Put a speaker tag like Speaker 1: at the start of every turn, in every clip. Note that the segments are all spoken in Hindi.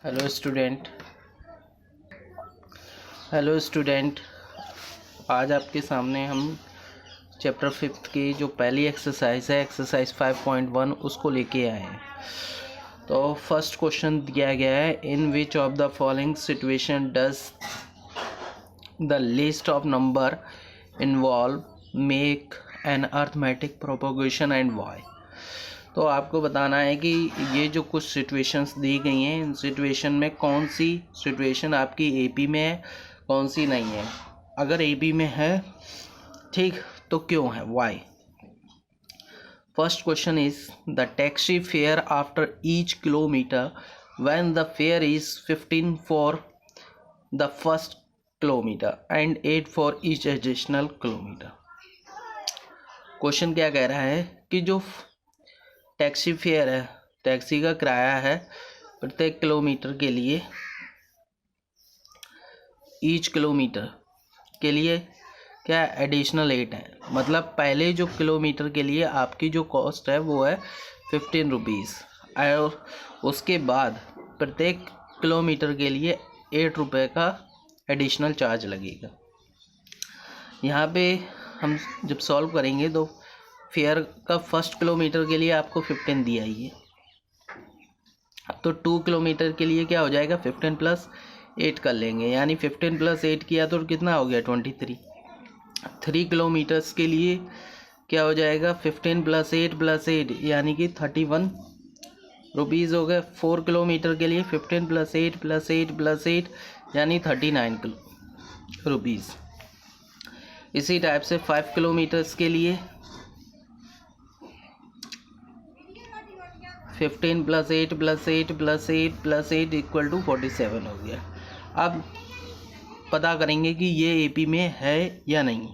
Speaker 1: Hello student. आज आपके सामने हम चैप्टर 5 की जो पहली एक्सरसाइज है एक्सरसाइज 5.1 उसको लेके आए हैं। तो फर्स्ट क्वेश्चन दिया गया है, in which of the following situation does the list of number involve make an arithmetic propagation and why. तो आपको बताना है कि ये जो कुछ सिचुएशंस दी गई हैं, इन सिचुएशन में कौन सी सिचुएशन आपकी एपी में है, कौन सी नहीं है। अगर एपी में है ठीक तो क्यों है, why. First question is the taxi fare after each kilometre when the fare is 15 for the first kilometre and 8 for each additional kilometre. Question क्या कह रहा है कि जो टैक्सी फेयर है, टैक्सी का किराया है प्रत्येक किलोमीटर के लिए, ईच किलोमीटर के लिए क्या एडिशनल 8 है। मतलब पहले जो किलोमीटर के लिए आपकी जो कॉस्ट है वो है 15 रुपीज़ और उसके बाद प्रत्येक किलोमीटर के लिए 8 रुपये का एडिशनल चार्ज लगेगा। यहाँ पे हम जब सॉल्व करेंगे तो फेयर का फर्स्ट किलोमीटर के लिए आपको 15 दिया ही है, तो 2 किलोमीटर के लिए क्या हो जाएगा 15 प्लस 8 कर लेंगे, यानी 15 प्लस 8 किया तो कितना हो गया 23। 3 किलोमीटर्स के लिए क्या हो जाएगा 15 प्लस 8 यानी कि 31 रुपीज़ हो गए। 4 किलोमीटर के लिए 15 प्लस 8 यानी 39 रुपीज़। इसी टाइप से 5 किलोमीटर्स के लिए 15 प्लस 8 इक्वल टू 47 हो गया। अब पता करेंगे कि ये एपी में है या नहीं।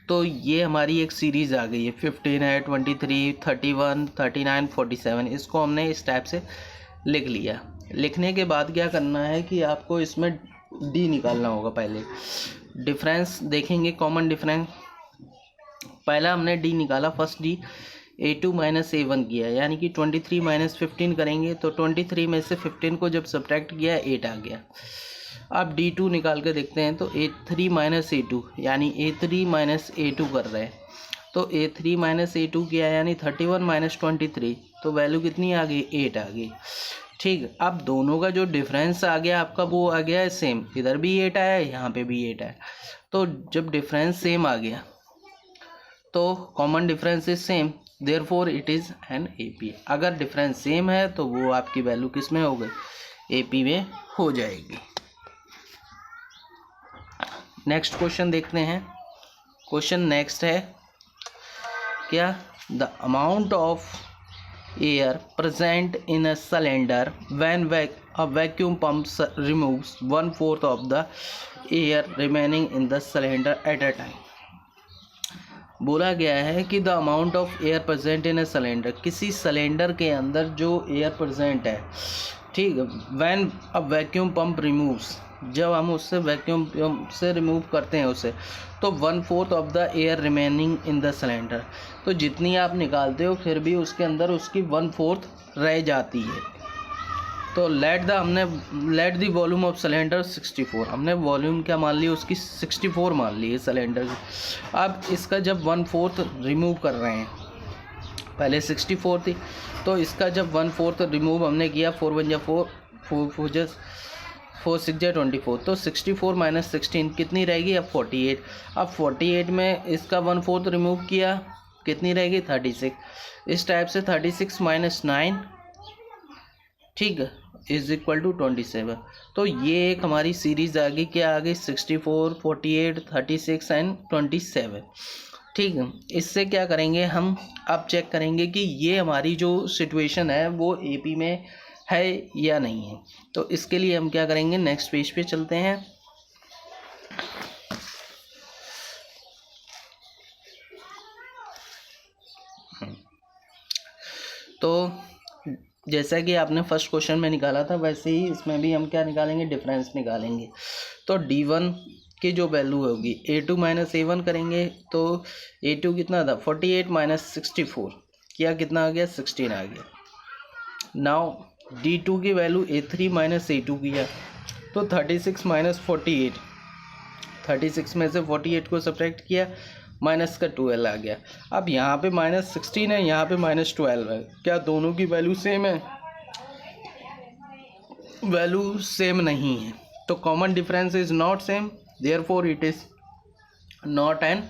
Speaker 1: तो ये हमारी एक सीरीज़ आ गई है, 15 है, 23, 31, 39, 47। इसको हमने इस टाइप से लिख लिया। लिखने के बाद क्या करना है कि आपको इसमें डी निकालना होगा। पहले डिफरेंस देखेंगे, कॉमन डिफरेंस। पहला हमने डी निकाला, first D A2 minus A1 किया, यानी कि 23 माइनस 15 करेंगे तो 23 में से 15 को जब सब्ट्रैक्ट किया 8 आ गया। अब D2 निकाल के देखते हैं तो A3 माइनस A2 यानी A3 माइनस A2 कर रहे हैं, तो A3 माइनस A2 किया यानी 31 माइनस 23, तो वैल्यू कितनी आ गई 8 आ गई। ठीक, अब दोनों का जो डिफरेंस आ गया आपका वो आ गया है सेम, इधर भी 8 आया यहाँ पे भी 8 आया। तो जब डिफरेंस सेम आ गया तो common difference is same, therefore it is an AP. अगर डिफरेंस सेम है तो वो आपकी वैल्यू किस में हो गई, एपी में हो जाएगी। नेक्स्ट क्वेश्चन देखते हैं। क्वेश्चन नेक्स्ट है क्या, the amount of air present in a cylinder when a vacuum pump removes 1/4 of the air remaining in the cylinder at a time. बोला गया है कि the amount of air present in a cylinder, किसी सिलेंडर के अंदर जो एयर प्रेजेंट है, ठीक, when a vacuum pump removes, जब हम उससे वैक्यूम पंप से रिमूव करते हैं उसे, तो 1/4 of the air remaining in the cylinder, तो जितनी आप निकालते हो फिर भी उसके अंदर उसकी 1/4 रह जाती है। तो let the volume of cylinder 64, हमने वॉल्यूम क्या मान ली उसकी 64 मान ली है सिलेंडर की। अब इसका जब 1/4 रिमूव कर रहे हैं, पहले 64 थी, तो इसका जब 1/4 रिमूव हमने किया, 4 1 जा 4, 4 6 जा 24, तो 64 माइनस 16 कितनी रहेगी अब 48। अब 48 में इसका 1/4 रिमूव किया, कितनी रहेगी 36। इस टाइप से 36 माइनस 9, ठीक है, इज इक्वल टू 27। तो ये एक हमारी सीरीज आ गई, क्या आ गई 64, 48, 36 एंड 27। ठीक है, इससे क्या करेंगे हम, अब चेक करेंगे कि ये हमारी जो सिचुएशन है वो एपी में है या नहीं है। तो इसके लिए हम क्या करेंगे, नेक्स्ट पेज पे चलते हैं। तो जैसा कि आपने फर्स्ट क्वेश्चन में निकाला था वैसे ही इसमें भी हम क्या निकालेंगे, डिफरेंस निकालेंगे। तो D1 की जो वैल्यू होगी A2 माइनस A1 करेंगे, तो A2 कितना था 48 माइनस 64 किया, कितना आ गया 16 आ गया। नाउ D2 की वैल्यू A3 माइनस A2 किया तो 36 माइनस 48, 36 में से 48 को सब्ट्रैक्ट किया, माइनस का 12 आ गया। अब यहाँ पे -16 है, यहाँ पे -12 है, क्या दोनों की वैल्यू सेम है? वैल्यू सेम नहीं है, तो common difference is not same, therefore it is not an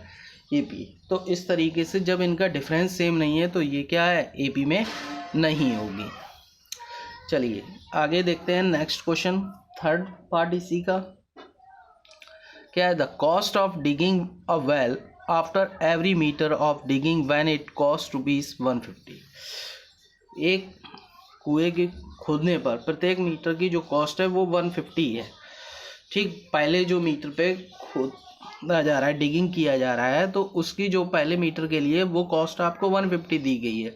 Speaker 1: AP. तो इस तरीके से जब इनका डिफरेंस सेम नहीं है तो ये क्या है, एपी में नहीं होगी। चलिए आगे देखते हैं नेक्स्ट क्वेश्चन, थर्ड पार्ट इसी का क्या है, the cost of digging a well after every metre of digging when it cost ₹150। एक कुएं के खोदने पर प्रत्येक मीटर की जो कॉस्ट है वो 150 है। ठीक, पहले जो मीटर पे खोदा जा रहा है, डिगिंग किया जा रहा है, तो उसकी जो पहले मीटर के लिए वो कॉस्ट आपको 150 दी गई है।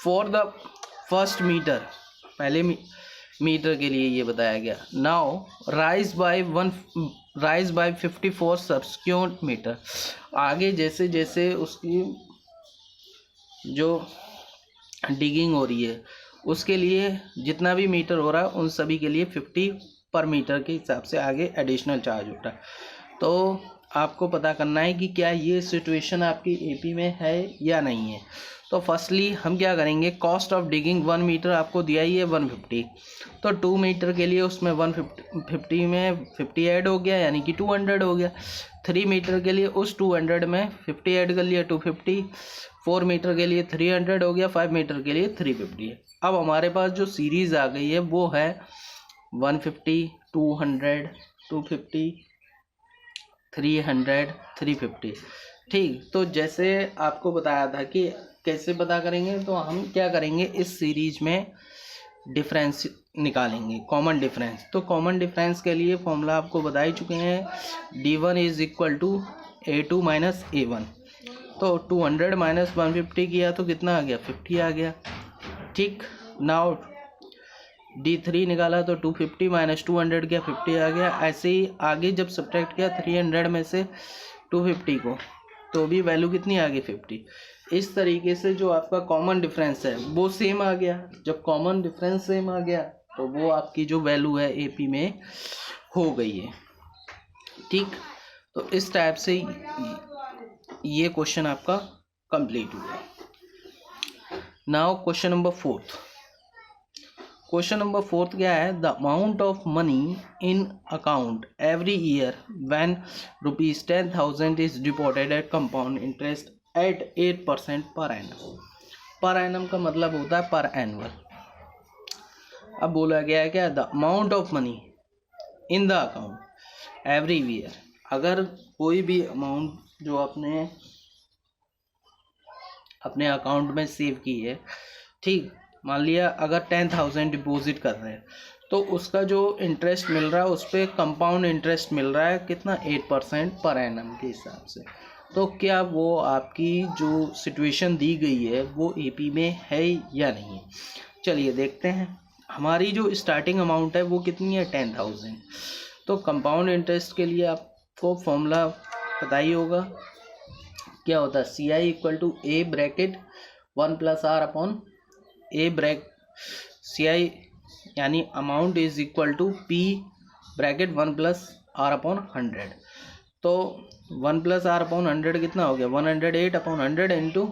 Speaker 1: फॉर द फर्स्ट मीटर, पहले मीटर के लिए ये बताया गया। Now rise by 54 subsequent metre. आगे जैसे जैसे उसकी जो डिगिंग हो रही है उसके लिए जितना भी मीटर हो रहा है उन सभी के लिए 50 पर मीटर के हिसाब से आगे एडिशनल चार्ज हो रहा है। तो आपको पता करना है कि क्या ये सिचुएशन आपकी एपी में है या नहीं है। तो फर्स्टली हम क्या करेंगे, कॉस्ट ऑफ डिगिंग 1 मीटर आपको दिया ही है 150, तो 2 मीटर के लिए उसमें 150 में 50 ऐड हो गया, यानी कि 200 हो गया। 3 मीटर के लिए उस 200 में 50 ऐड कर लिया, 250। 4 मीटर के लिए 300 हो गया, 5 मीटर के लिए 350 है। अब हमारे पास जो सीरीज़ आ गई है वो है 150, 200, 250, 300, 350। ठीक, तो जैसे आपको बताया था कि कैसे पता करेंगे, तो हम क्या करेंगे, इस सीरीज में डिफरेंस निकालेंगे, कॉमन डिफरेंस। तो कॉमन डिफरेंस के लिए फॉर्मूला आपको बता ही चुके हैं, D1 is equal to A2 minus A1। तो 200 माइनस 150 किया तो कितना आ गया, 50 आ गया। ठीक, नाउ D3 निकाला तो 250 माइनस 200 किया, 50 आ गया। ऐसे ही आगे जब सब्ट्रैक्ट किया 300 में से 250 को, तो भी वैल्यू कितनी आ गई, 50। इस तरीके से जो आपका कॉमन डिफरेंस है वो सेम आ गया। जब कॉमन डिफरेंस सेम आ गया तो वो आपकी जो वैल्यू है एपी में हो गई है। ठीक, तो इस टाइप से ये क्वेश्चन आपका कंप्लीट हुआ। Now question number 4। Question number 4 क्या है, the amount of money in account every year when ₹10,000 is deposited at compound interest at 8% per annum. Per annum का मतलब होता है पर एनुअल। अब बोला गया है क्या, the amount of money in the account every year. अगर कोई भी अमाउंट जो अपने अकाउंट में सेव की है, ठीक, मान लिया अगर 10,000 डिपॉजिट कर रहे हैं तो उसका जो इंटरेस्ट मिल रहा है उस पर कंपाउंड इंटरेस्ट मिल रहा है कितना, 8% पर एनम के हिसाब से। तो क्या वो आपकी जो सिचुएशन दी गई है वो एपी में है या नहीं। चलिए देखते हैं। हमारी जो स्टार्टिंग अमाउंट है वो कितनी है, 10,000। तो कंपाउंड इंटरेस्ट के लिए आपको फॉर्मूला पता ही होगा, क्या होता है, CI equal to A bracket 1 plus R upon A CI यानी amount is equal to P bracket 1 plus R upon 100। तो 1 प्लस R अपॉन 100 कितना हो गया, 108 अपॉन 100 इंटू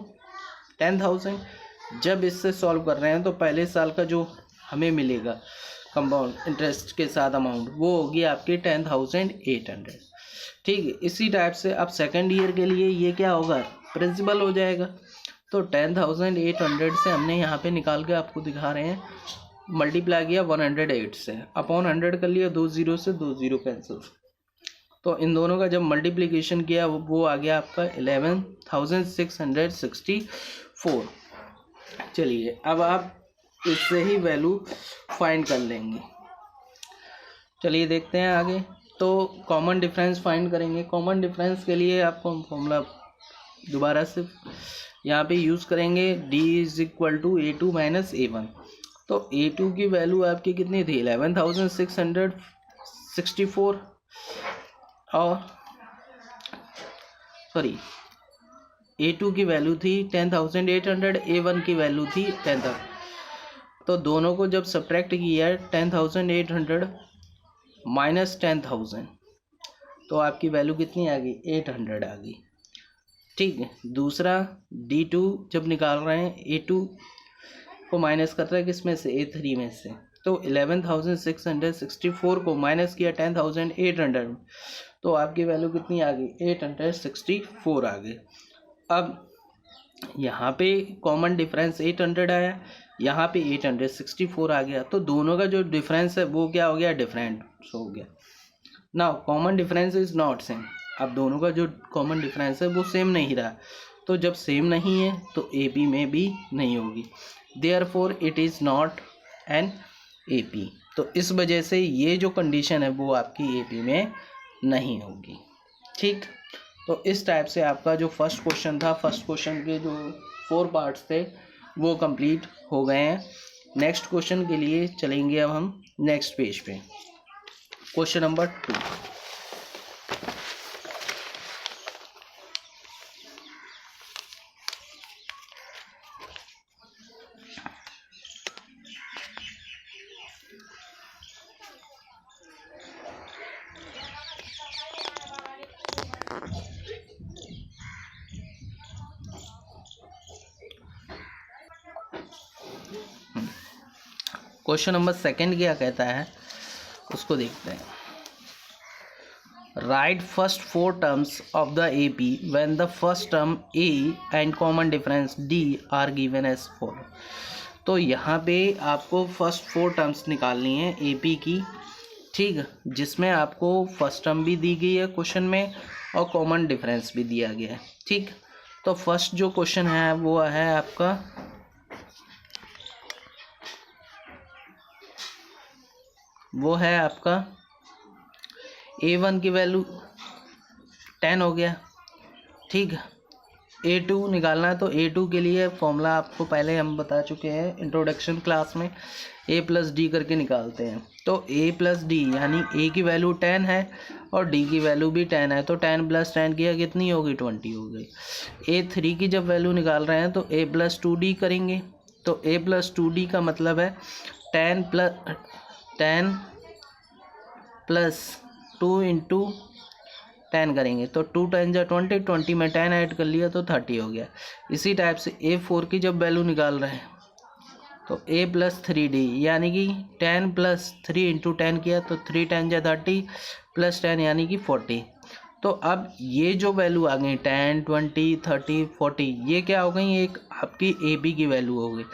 Speaker 1: 10,000। जब इससे सॉल्व कर रहे हैं तो पहले साल का जो हमें मिलेगा कंपाउंड इंटरेस्ट के साथ अमाउंट वो होगी आपकी 10,800। ठीक है, इसी टाइप से अब सेकेंड ईयर के लिए ये क्या होगा, प्रिंसिपल हो जाएगा। तो 10,800 से हमने यहाँ पे निकाल के आपको दिखा रहे हैं, मल्टीप्लाई किया 108 से, अपॉन 100 कर लिया, 2 0 से 2 0 कैंसिल। तो इन दोनों का जब मल्टीप्लिकेशन किया वो आ गया आपका 11,664। चलिए अब आप इससे ही वैल्यू फाइंड कर लेंगे। चलिए देखते हैं आगे। तो कॉमन डिफरेंस फाइंड करेंगे। कॉमन डिफरेंस के लिए आपको हम फॉर्मूला दोबारा से यहाँ पे यूज़ करेंगे, D is equal to A2 minus A1। तो A2 की वैल्यू आपकी कितनी थी, 11,664, और सॉरी A2 की वैल्यू थी 10,800, A1 की वैल्यू थी 10,000। तो दोनों को जब सब्ट्रैक्ट किया 10,800 माइनस 10,000 तो आपकी वैल्यू कितनी आ गई, 800 आ गई। ठीक है, दूसरा D2 जब निकाल रहे हैं, A2 को माइनस कर रहा है किस में से, A3 में से, तो 11,664 को माइनस किया 10,800 तो आपकी वैल्यू कितनी आ गई, 864 आ गई। अब यहाँ पे कॉमन डिफरेंस 800 आया, यहाँ पे 864 आ गया, तो दोनों का जो डिफरेंस है वो क्या हो गया, डिफरेंट हो गया। Now common difference is not same, अब दोनों का जो कॉमन डिफरेंस है वो सेम नहीं रहा, तो जब सेम नहीं है तो ए पी में भी नहीं होगी, therefore it is not an A P. तो इस वजह से ये जो कंडीशन है वो आपकी ए पी में नहीं होगी। ठीक, तो इस टाइप से आपका जो फर्स्ट क्वेश्चन था, फर्स्ट क्वेश्चन के जो 4 पार्ट्स थे वो कंप्लीट हो गए हैं। नेक्स्ट क्वेश्चन के लिए चलेंगे अब हम नेक्स्ट पेज पे, क्वेश्चन नंबर 2। क्वेश्चन नंबर 2 क्या कहता है उसको देखते हैं। Write first 4 terms of the A P when the first term A and common difference D are given as follow. तो यहाँ पे आपको फर्स्ट 4 टर्म्स निकालनी है ए पी की, ठीक, जिसमें आपको फर्स्ट टर्म भी दी गई है क्वेश्चन में और कॉमन डिफरेंस भी दिया गया है। ठीक, तो फर्स्ट जो क्वेश्चन है वो है आपका A1 की वैल्यू 10 हो गया। ठीक, A2 निकालना है, तो A2 के लिए फॉर्मूला आपको पहले हम बता चुके हैं इंट्रोडक्शन क्लास में, A प्लस डी करके निकालते हैं। तो A प्लस डी यानी A की वैल्यू 10 है और D की वैल्यू भी 10 है, तो 10 प्लस 10 किया कितनी होगी, 20 हो गई। A3 की जब वैल्यू निकाल रहे हैं तो A प्लस 2D करेंगे, तो A प्लस 2D का मतलब है 10 प्लस 2 इंटू 10 करेंगे, तो 2 10 जा 20, 20 में 10 ऐड कर लिया तो 30 हो गया। इसी टाइप से A4 की जब वैल्यू निकाल रहे हैं तो A प्लस 3D यानी कि 10 प्लस 3 इंटू 10 किया तो 3 10 जा 30 प्लस 10 यानी कि 40। तो अब ये जो वैल्यू आ गई 10 20 30 40, ये क्या हो गई, एक आपकी AB की वैल्यू हो गई।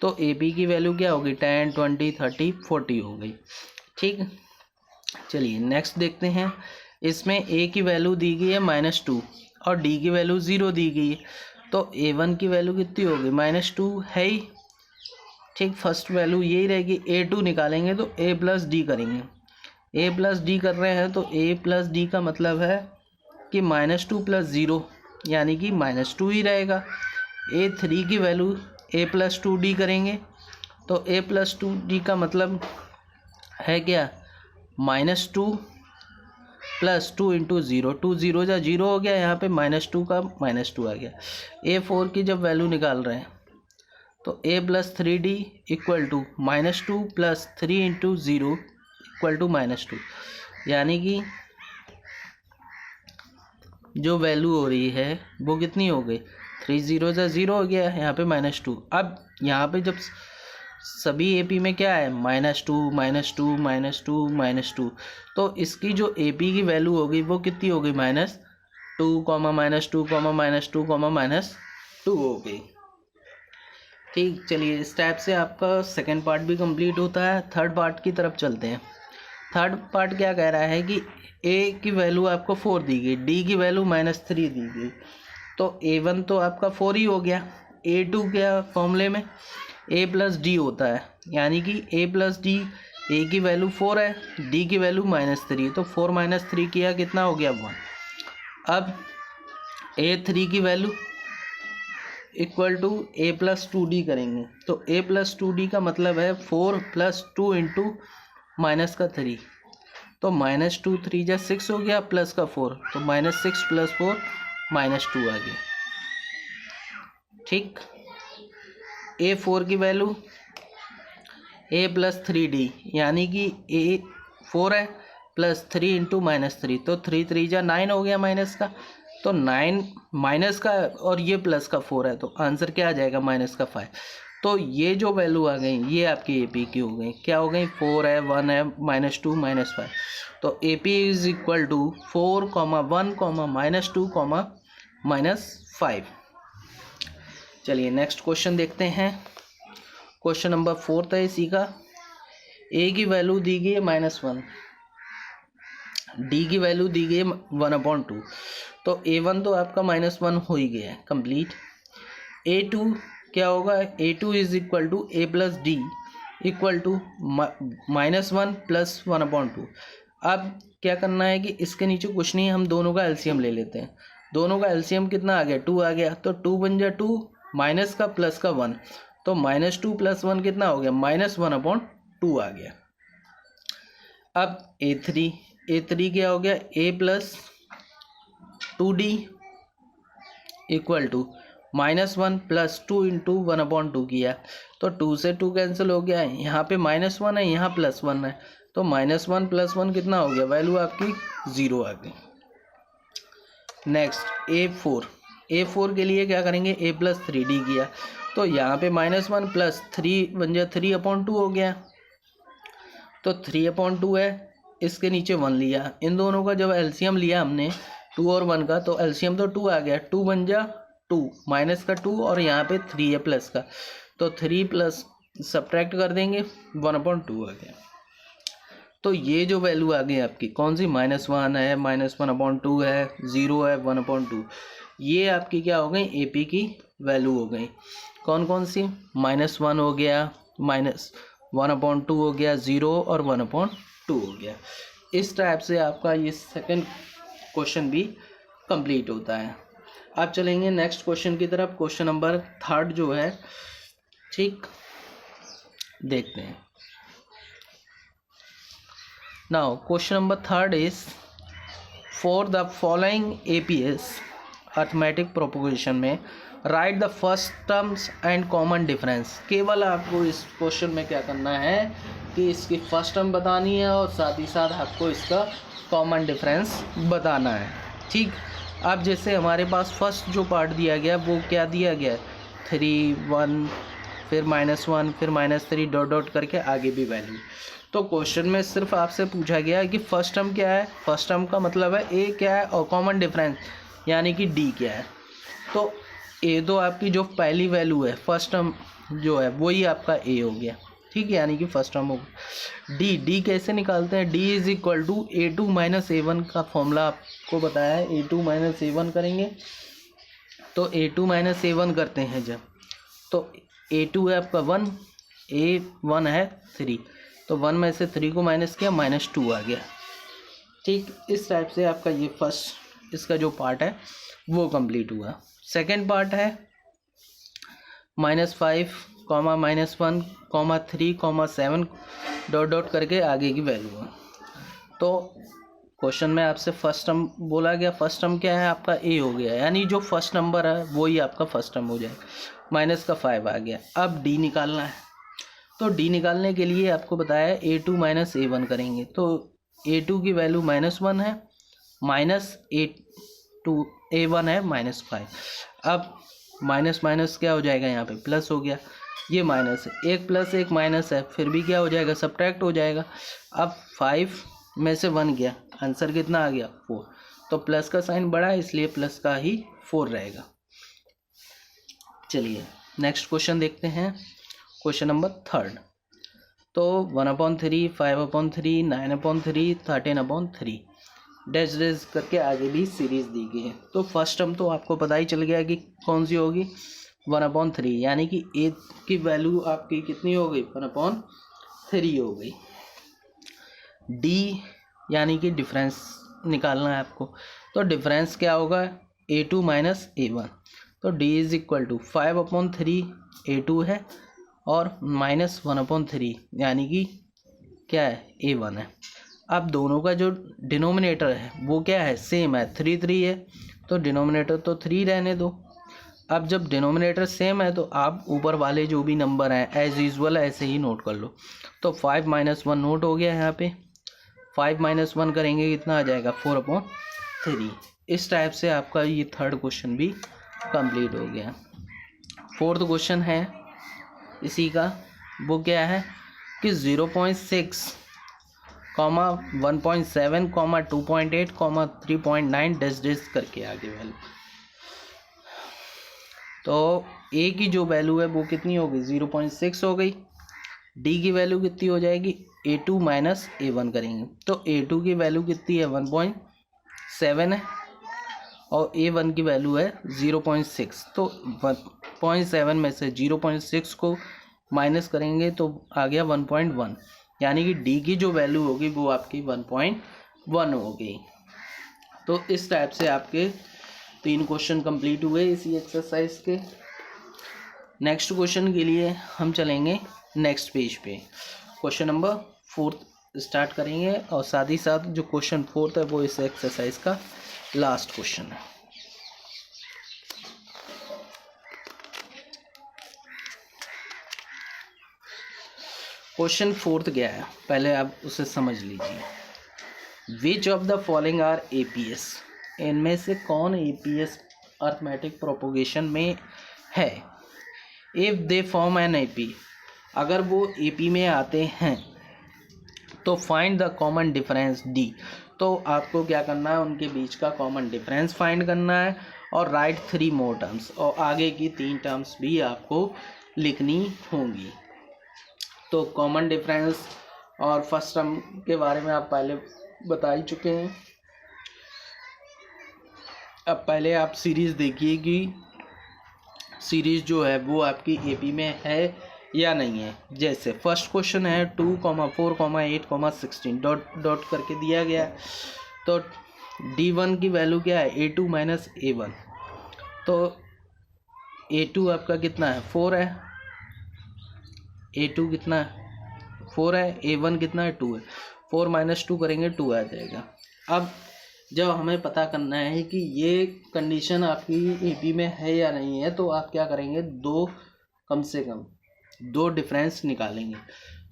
Speaker 1: तो AB की वैल्यू क्या होगी, 10 20 30 40 हो गई। ठीक, चलिए नेक्स्ट देखते हैं। इसमें A की वैल्यू दी गई है -2 और D की वैल्यू 0 दी गई है, तो A1 की वैल्यू कितनी होगी, -2 है ही। ठीक, फर्स्ट वैल्यू यही रहेगी। A2 निकालेंगे तो A प्लस डी करेंगे, A प्लस डी कर रहे हैं तो A प्लस डी का मतलब है कि -2 प्लस 0 यानी कि -2 ही रहेगा। A3 की वैल्यू A प्लस 2D करेंगे तो A प्लस 2D का मतलब है क्या, -2 प्लस 2 इंटू 0, 2 0 जा 0 हो गया, यहाँ पे -2 का -2 आ गया। A4 की जब वैल्यू निकाल रहे हैं तो A plus 3D equal to -2 plus 3 into 0 equal to -2, यानी कि जो वैल्यू हो रही है वो कितनी हो गई, 3 0 जा 0 हो गया, यहाँ पे -2। अब यहाँ पे जब सभी AP में क्या है, -2 -2 -2 -2, तो इसकी जो AP की वैल्यू होगी वो कितनी होगी, -2 -2 -2 -2 हो गई। ठीक, चलिए इस टाइप से आपका सेकंड पार्ट भी कंप्लीट होता है। थर्ड पार्ट की तरफ चलते हैं। थर्ड पार्ट क्या कह रहा है कि A की वैल्यू आपको 4 दी गई, D की वैल्यू -3 दी गई, तो A1 तो आपका 4 ही हो गया। A2 क्या फॉर्मूले में A प्लस डी होता है, यानी कि A प्लस डी, A की वैल्यू 4 है, D की वैल्यू -3, तो 4 - 3 किया कितना हो गया, 1। अब A3 की value equal to A plus 2D करेंगे, तो A प्लस 2D का मतलब है 4 प्लस 2 इंटू -3, तो -2 3 जा 6 हो गया, प्लस का 4, तो -6 प्लस 4 -2 आ गया। ठीक, A4 की वैल्यू ए प्लस 3d यानी कि ए 4 है प्लस 3 इंटू -3, तो 3 3 जा 9 हो गया माइनस का, तो 9 माइनस का और ये प्लस का 4 है, तो आंसर क्या आ जाएगा माइनस का 5। तो ये जो वैल्यू आ गई ये आपकी ए पी की हो गई, क्या हो गई 4 है 1 है -2 -5, तो A P is equal to 4, 1, -2, -5। चलिए नेक्स्ट क्वेश्चन देखते हैं। क्वेश्चन नंबर 4 है इसी का। ए की वैल्यू दी गई है -1, डी की वैल्यू दी गई है 1/2, तो A1 तो आपका -1 हो ही गया है कंप्लीट। A2 क्या होगा, A2 is equal to A plus D equal to -1 plus 1/2। अब क्या करना है कि इसके नीचे कुछ नहीं, हम दोनों का एलसीएम ले लेते हैं। दोनों का एलसीएम कितना आ गया 2 आ गया, तो 2 बन जा 2 माइनस का प्लस का 1, तो -2 + 1 कितना हो गया -1/2 आ गया। अब A3 क्या हो गया A plus 2d equal to -1 plus 2 into 1/2 किया, तो 2 से 2 कैंसिल हो गया है, यहाँ पे -1 है यहाँ +1 है, तो -1 + 1 कितना हो गया, वैल्यू आपकी 0 आ गई। नेक्स्ट A4 के लिए क्या करेंगे A प्लस 3d किया, तो यहाँ पे -1 प्लस 3 बन जाए 3/2 हो गया, तो 3/2 है, इसके नीचे 1 लिया, इन दोनों का जब एलसीएम लिया हमने 2 और 1 का, तो एलसीएम तो 2 आ गया, 2 बन जा 2 माइनस का 2 और यहाँ पे 3 है प्लस का, तो 3 प्लस सब्ट्रैक्ट कर देंगे 1/2 आ गया। तो ये जो वैल्यू आ गई आपकी कौन सी, -1 है -1/2 है 0 है 1/2, ये आपकी क्या हो गई ए पी की वैल्यू हो गई। कौन कौन सी, -1 हो गया, -1/2 हो गया, 0 और 1/2 हो गया। इस टाइप से आपका ये सेकंड क्वेश्चन भी कंप्लीट होता है। अब चलेंगे नेक्स्ट क्वेश्चन की तरफ। क्वेश्चन नंबर 3 जो है, ठीक, देखते हैं। Now question number 3 is for the following APs arithmetic propagation में write the first terms and common difference. केवल आपको इस क्वेश्चन में क्या करना है कि इसकी फर्स्ट टर्म बतानी है और साथ ही साथ आपको इसका कॉमन डिफरेंस बताना है, ठीक। अब जैसे हमारे पास फर्स्ट जो पार्ट दिया गया वो क्या दिया गया, 3 1 फिर -1 फिर -3 डॉट डॉट करके आगे भी वैल्यू। तो क्वेश्चन में सिर्फ आपसे पूछा गया है कि फर्स्ट टर्म क्या है, फर्स्ट टर्म का मतलब है ए क्या है और कॉमन डिफरेंस यानी कि डी क्या है। तो ए तो आपकी जो पहली वैल्यू है फर्स्ट टर्म जो है वही आपका ए हो गया, ठीक है, यानी कि फर्स्ट टर्म हो गया। डी कैसे निकालते हैं, D is equal to A2 - A1 का फॉर्मूला आपको बताया है। A2 - A1 करेंगे तो A2 - A1 करते हैं जब, तो A2 है आपका 1, A1 है 3, तो 1 में से 3 को माइनस किया -2 आ गया, ठीक। इस टाइप से आपका ये फर्स्ट इसका जो पार्ट है वो कंप्लीट हुआ। सेकंड पार्ट है -5, -1, -3, -7 डॉट डॉट करके आगे की वैल्यू है। तो क्वेश्चन में आपसे फर्स्ट टर्म बोला गया, फर्स्ट टर्म क्या है आपका ए हो गया, यानी जो फर्स्ट नंबर है वही आपका फर्स्ट टर्म हो जाएगा, -5 आ गया। अब डी निकालना है, तो डी निकालने के लिए आपको बताया है A2 - A1 करेंगे, तो A2 की वैल्यू -1 है, A1 है -5। अब माइनस माइनस क्या हो जाएगा, यहाँ पे प्लस हो गया, ये माइनस है, 1 + 1 माइनस है, फिर भी क्या हो जाएगा सब्ट्रैक्ट हो जाएगा। अब 5 में से 1 गया, आंसर कितना आ गया 4, तो प्लस का साइन बड़ा है इसलिए प्लस का ही 4 रहेगा। चलिए नेक्स्ट क्वेश्चन देखते हैं, क्वेश्चन नंबर 3। तो 1/3, 5/3, 9/3, 13/3 डैश डैश करके आगे भी सीरीज दी गई है। तो फर्स्ट टर्म तो आपको पता ही चल गया कि कौन सी होगी, 1/3, यानी कि ए की वैल्यू आपकी कितनी हो गई 1/3 हो गई। डी यानी कि डिफरेंस निकालना है आपको, तो डिफरेंस क्या होगा A2 - A1, तो D is equal to 5/3 A2 है और -1/3 यानी कि क्या है A1 है। अब दोनों का जो डिनोमिनेटर है वो क्या है सेम है, 3 3 है, तो डिनोमिनेटर तो 3 रहने दो। अब जब डिनोमिनेटर सेम है तो आप ऊपर वाले जो भी नंबर हैं एज यूजुअल ऐसे ही नोट कर लो। तो 5 - 1 नोट हो गया यहाँ पे। 5 - 1 करेंगे कितना आ जाएगा 4/3। इस टाइप से आपका ये थर्ड क्वेश्चन भी कंप्लीट हो गया। फोर्थ क्वेश्चन है इसी का, वो क्या है कि 0.6, 1.7, 2.8, 3.9 डैश करके आगे वैल्यू। तो ए की जो वैल्यू है वो कितनी होगी 0.6 हो गई। डी की वैल्यू कितनी हो जाएगी A2 - A1 करेंगे तो A2 की वैल्यू कितनी है 1.7 है और A1 की वैल्यू है 0.6। तो 1.7 में से 0.6 को माइनस करेंगे तो आ गया 1.1, यानी कि डी की जो वैल्यू होगी वो आपकी 1.1 होगी। तो इस टाइप से आपके 3 क्वेश्चन कंप्लीट हुए इसी एक्सरसाइज के। नेक्स्ट क्वेश्चन के लिए हम चलेंगे नेक्स्ट पेज पे। क्वेश्चन नंबर 4 स्टार्ट करेंगे और साथ ही साथ जो क्वेश्चन 4 है वो इस एक्सरसाइज का लास्ट क्वेश्चन है। क्वेश्चन 4 क्या है पहले आप उसे समझ लीजिए। Which of the following are APS, इनमें से कौन APS अर्थमेटिक प्रोपोगेशन में है। If they form an AP, अगर वो AP में आते हैं तो find the common difference D। तो आपको क्या करना है उनके बीच का कॉमन डिफरेंस फाइंड करना है और राइट 3 मोर टर्म्स, और आगे की 3 टर्म्स भी आपको लिखनी होंगी। तो कॉमन डिफरेंस और फर्स्ट टर्म के बारे में आप पहले बता ही चुके हैं। अब पहले आप सीरीज़ देखिए कि सीरीज़ जो है वो आपकी AP में है या नहीं है। जैसे फर्स्ट क्वेश्चन है 2, 4, 8, 16 डॉट डॉट करके दिया गया। तो D1 की वैल्यू क्या है A2 - A1। तो A2 आपका कितना है 4 है, A2 कितना है 4 है, A1 कितना है 2 है। 4 - 2 करेंगे 2 आ जाएगा। अब जब हमें पता करना है कि ये कंडीशन आपकी AP में है या नहीं है तो आप क्या करेंगे कम से कम 2 डिफरेंस निकालेंगे।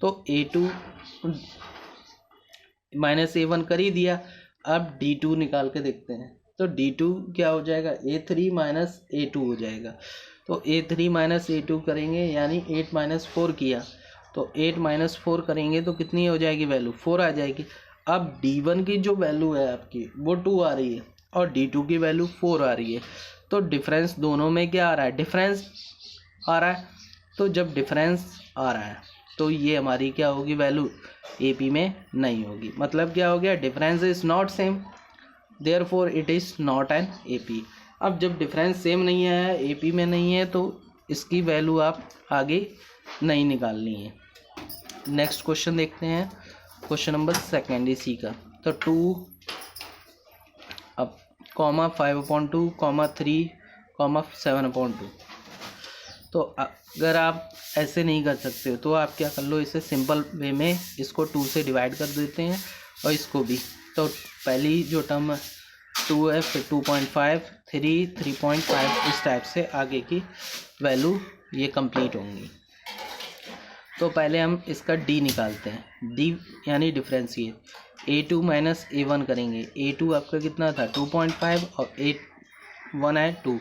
Speaker 1: तो A2 - A1 कर ही दिया। अब D2 निकाल के देखते हैं तो D2 क्या हो जाएगा A3 - A2 हो जाएगा। तो A3 - A2 करेंगे यानी 8 - 4 किया तो 8 - 4 करेंगे तो कितनी हो जाएगी वैल्यू 4 आ जाएगी। अब D1 की जो वैल्यू है आपकी वो 2 आ रही है और D2 की वैल्यू 4 आ रही है। तो डिफरेंस दोनों में क्या आ रहा है डिफरेंस आ रहा है। तो जब डिफरेंस आ रहा है तो ये हमारी क्या होगी वैल्यू AP में नहीं होगी। मतलब क्या हो गया difference is not same therefore it is not N AP। अब जब डिफरेंस सेम नहीं है AP में नहीं है तो इसकी वैल्यू आप आगे नहीं निकालनी है। नेक्स्ट क्वेश्चन देखते हैं क्वेश्चन नंबर 2 इसी का। तो 2 अब 5/2, 3, 7/2। तो अगर आप ऐसे नहीं कर सकते तो आप क्या कर लो इसे सिंपल वे में इसको 2 से डिवाइड कर देते हैं और इसको भी। तो पहली जो टर्म 2 है फिर 2.5, 3, 3.5 इस टाइप से आगे की वैल्यू ये कंप्लीट होंगी। तो पहले हम इसका D निकालते हैं। D यानी डिफरेंशिएट A2 - A1 करेंगे। A2 आपका कितना था 2.5 और 1 है 2,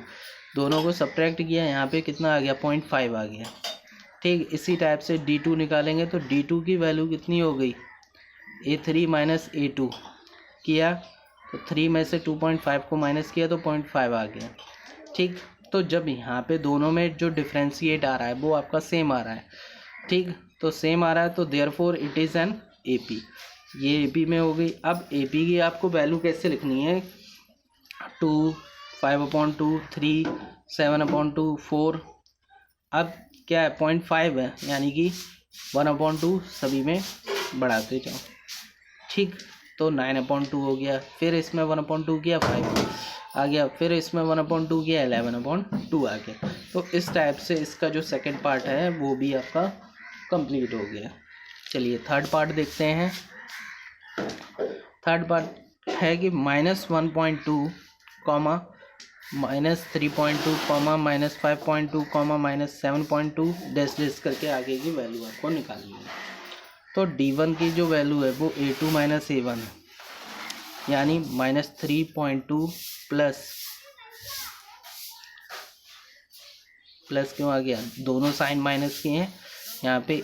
Speaker 1: दोनों को सब्ट्रैक्ट किया यहाँ पे कितना आ गया 0.5 आ गया। ठीक इसी टाइप से D2 निकालेंगे तो D2 की वैल्यू कितनी हो गई A3 - A2 किया तो 3 में से 2.5 को माइनस किया तो 0.5 आ गया। ठीक तो जब यहाँ पे दोनों में जो डिफरेंशिएट आ रहा है वो आपका सेम आ रहा है। ठीक तो सेम आ रहा है तो therefore it is an AP। ये AP में हो गई। अब AP की आपको वैल्यू कैसे लिखनी है 2, 5/2, 3, 7/2, 4। अब क्या है 0.5 है यानी कि 1/2 सभी में बढ़ाते जाओ। ठीक तो 9/2 हो गया। फिर इसमें 1/2 किया 5 आ गया। फिर इसमें 1/2 किया 11/2 आ गया। तो इस टाइप से इसका जो सेकंड पार्ट है वो भी आपका कंप्लीट हो गया। चलिए थर्ड पार्ट देखते हैं। थर्ड पार्ट है कि -1.2, -3.2 कॉमा -5.2 कॉमा -7.2 डैश डैश करके आगे की वैल्यू आपको निकालनी है। तो D1 की जो वैल्यू है वो A2 माइनस A1 है, यानी -3.2 प्लस क्यों आ गया, दोनों साइन माइनस के हैं, यहाँ पे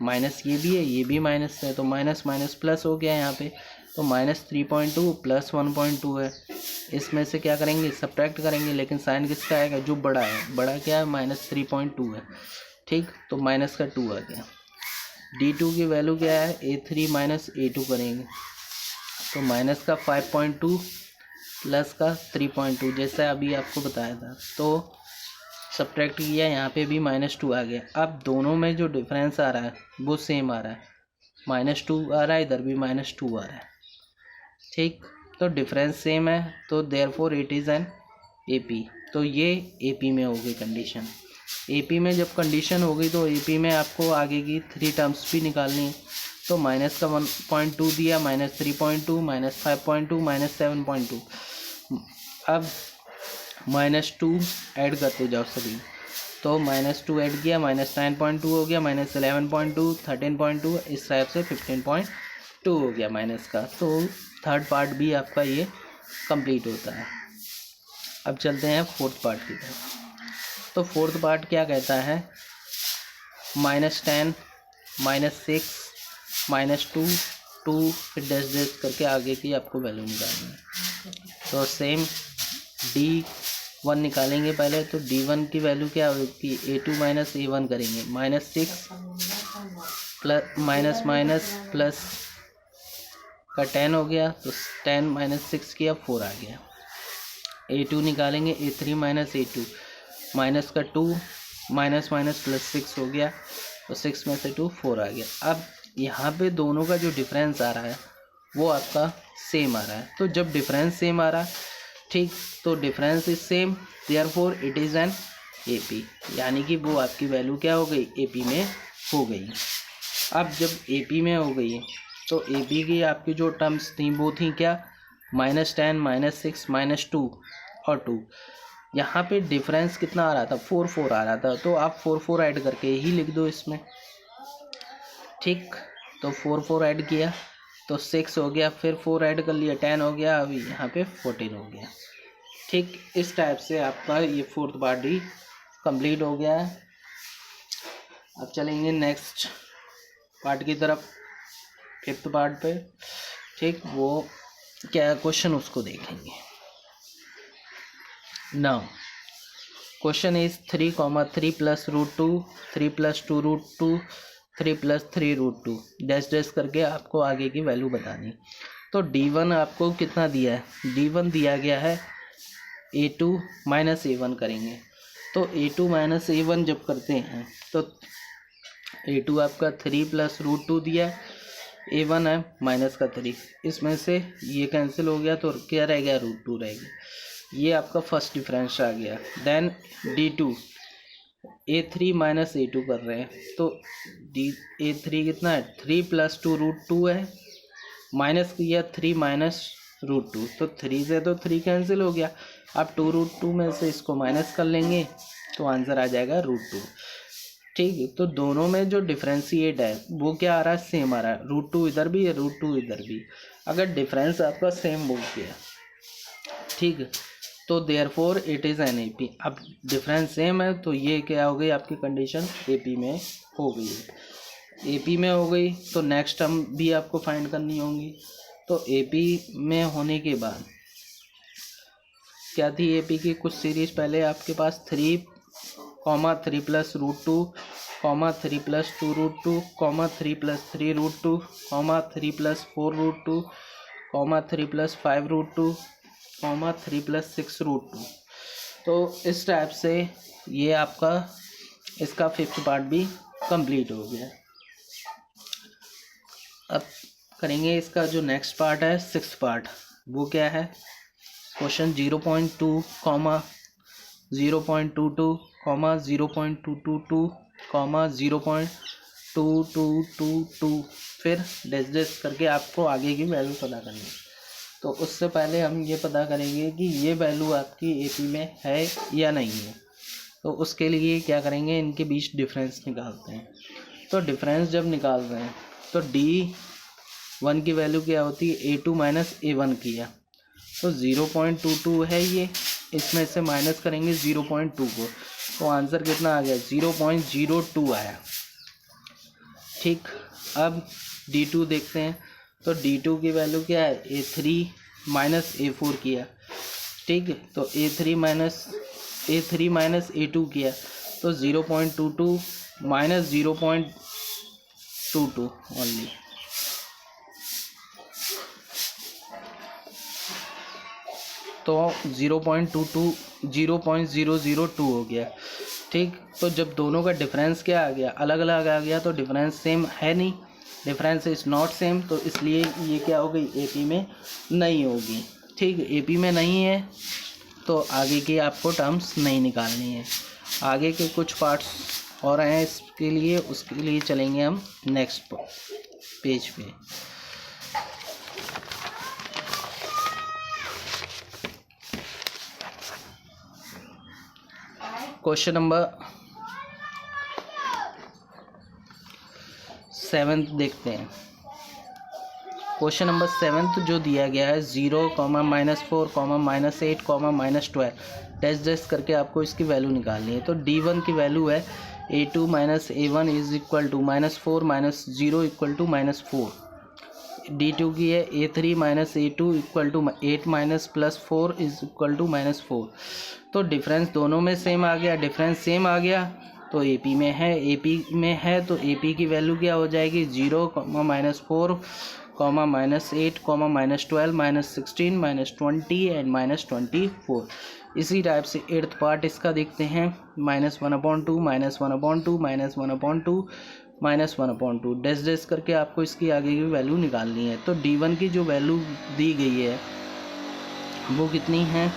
Speaker 1: माइनस ये भी है, ये भी माइनस है, तो माइनस माइनस प्लस हो गया यहाँ पे। तो -3.2 प्लस 1.2 है, इसमें से क्या करेंगे, सब्ट्रैक्ट करेंगे, लेकिन साइन किसका आएगा, जो बड़ा है, बड़ा क्या है, -3.2 है, ठीक। तो माइनस का 2 आ गया। D2 की वैल्यू क्या है, A3 माइनस A2 करेंगे, तो माइनस का 5.2 प्लस का 3.2, जैसा अभी आपको बताया था। तो सब्ट्रैक्ट किया, यहाँ पे भी -2 आ गया। अब दोनों में जो डिफरेंस आ रहा है वो सेम आ रहा है, -2 आ रहा है, इधर भी -2 आ रहा है, ठीक। तो डिफरेंस सेम है, तो therefore it is an AP। तो ये AP में हो गई कंडीशन। AP में जब कंडीशन हो गई तो AP में आपको आगे की 3 टर्म्स भी निकालनी है। तो माइनस का 1.2 दिया, -3.2 -5.2 -7.2। अब -2 ऐड करते जाओ सभी, तो -2 ऐड किया, -9.2 हो गया, -11.2 13.2, इस टाइप से 15.2 हो गया माइनस का। तो थर्ड पार्ट भी आपका ये कंप्लीट होता है। अब चलते हैं फोर्थ पार्ट की तरफ। तो फोर्थ पार्ट क्या कहता है, -10 -6 -2 2 फिर डैश डैश करके आगे की आपको वैल्यू निकालनी है। तो सेम D1 निकालेंगे पहले, तो D1 की वैल्यू क्या होगी, A2 माइनस A1 करेंगे, -6 प्लस माइनस माइनस प्लस का 10 हो गया, तो 10 माइनस 6 किया, 4 आ गया। A2 निकालेंगे, A3 माइनस A2, माइनस का 2 माइनस माइनस प्लस 6 हो गया, तो 6 में से 2 4 आ गया। अब यहाँ पे दोनों का जो डिफरेंस आ रहा है वो आपका सेम आ रहा है। तो जब डिफरेंस सेम आ रहा है, ठीक, तो difference is same, therefore it is an AP, यानी कि वो आपकी वैल्यू क्या हो गई, AP में हो गई। अब जब AP में हो गई तो AP की आपकी जो टर्म्स थी वो थी क्या, -10 -6 -2 और 2। यहाँ पे डिफरेंस कितना आ रहा था, 4 4 आ रहा था, तो आप 4 4 ऐड करके ही लिख दो इसमें, ठीक। तो 4 4 ऐड किया तो 6 हो गया, फिर 4 ऐड कर लिया 10 हो गया, अभी यहाँ पे 14 हो गया, ठीक। इस टाइप से आपका ये फोर्थ पार्ट ही कंप्लीट हो गया है। अब चलेंगे नेक्स्ट पार्ट की तरफ, फिफ्थ पार्ट पे, ठीक। वो क्या है क्वेश्चन, उसको देखेंगे। Now question is 3,3 + √2 3 + 2 √2 3 + 3 √2 dash dash करके आपको आगे की वैल्यू बतानी। तो D1 आपको कितना दिया है, D1 दिया गया है A2 माइनस A1 करेंगे। तो A2 माइनस A1 जब करते हैं तो A2 आपका 3 + √2 दिया है, A1 है माइनस का 3, इसमें से ये कैंसिल हो गया, तो क्या रह गया, √2 रह गया। ये आपका फर्स्ट डिफरेंस आ गया। Then D2 A3 minus A2 कर रहे हैं, तो A3 कितना है, 3 + 2 √2 है, माइनस किया 3 माइनस √2, तो 3 से तो 3 कैंसिल हो गया। अब 2 √2 में से इसको माइनस कर लेंगे तो आंसर आ जाएगा √2, ठीक है। तो दोनों में जो डिफ्रेंशिएट है वो क्या आ रहा है, सेम आ रहा है, √2 इधर भी है, √2 इधर भी। अगर डिफरेंस आपका सेम बोल गया, ठीक है, तो therefore it is an AP। अब डिफरेंस सेम है तो ये क्या हो गई आपकी कंडीशन, AP में हो गई है। AP में हो गई तो नेक्स्ट टर्म भी आपको फाइंड करनी होंगी। तो AP में होने के बाद क्या थी, AP की कुछ सीरीज पहले आपके पास 3, 3 + √2, 3 + 2 √2, 3 + 3 √2, 3 + 4 √2, 3 + 5 √2, 3 + 6 √2। तो इस टाइप से ये आपका इसका फिफ्थ पार्ट भी कंप्लीट हो गया। अब करेंगे इसका जो नेक्स्ट पार्ट है, सिक्स्थ पार्ट। वो क्या है, क्वेश्चन 0.2, 0.22, 0.222, 0.2222, फिर डैश डैश करके आपको आगे की वैल्यू पता करनी है। तो उससे पहले हम ये पता करेंगे कि ये वैल्यू आपकी एपी में है या नहीं है। तो उसके लिए क्या करेंगे, इनके बीच डिफरेंस निकालते हैं। तो डिफरेंस जब निकाल रहे हैं तो D1 की वैल्यू क्या होती है, A2 माइनस A1 की है। तो 0.22 है ये, इसमें से माइनस करेंगे 0.2 को, तो आंसर कितना आ गया, 0.02 आया। ठीक, अब D2 देखते हैं। तो D2 की वैल्यू क्या है, A3 माइनस A4 किया। ठीक, तो A3 माइनस A2 किया, तो 0.22 माइनस 0.22 ओनली। तो 0.002 हो गया। ठीक, तो जब दोनों का डिफरेंस क्या आ गया, अलग अलग आ गया, तो डिफरेंस सेम है नहीं, डिफरेंस इज़ नॉट सेम, तो इसलिए ये क्या हो गई, एपी में नहीं होगी। ठीक, एपी में नहीं है तो आगे की आपको टर्म्स नहीं निकालनी है। आगे के कुछ पार्ट्स और हैं इसके लिए, उसके लिए चलेंगे हम नेक्स्ट पेज पे। क्वेश्चन नंबर 7 देखते हैं। क्वेश्चन नंबर 7 जो दिया गया है 0, -4, -8, -12 डैश करके आपको इसकी वैल्यू निकालनी है। तो D1 की वैल्यू है A2 minus A1 is equal to -4 minus 0 equal to -4। D2 की है A3 minus A2 equal to 8 minus +4 is equal to -4। तो डिफरेंस दोनों में सेम आ गया, डिफरेंस सेम आ गया तो एपी में है, एपी में है तो एपी की वैल्यू क्या हो जाएगी, 0, -4, -8, -12, -16, -20 एंड -24। इसी टाइप से 8th पार्ट इसका देखते हैं, -1/2, -1/2, -1/2, -1/2 डैश करके आपको इसकी आगे की वैल्यू निकालनी है। तो D1 की जो वैल्यू दी गई है वो कितनी है,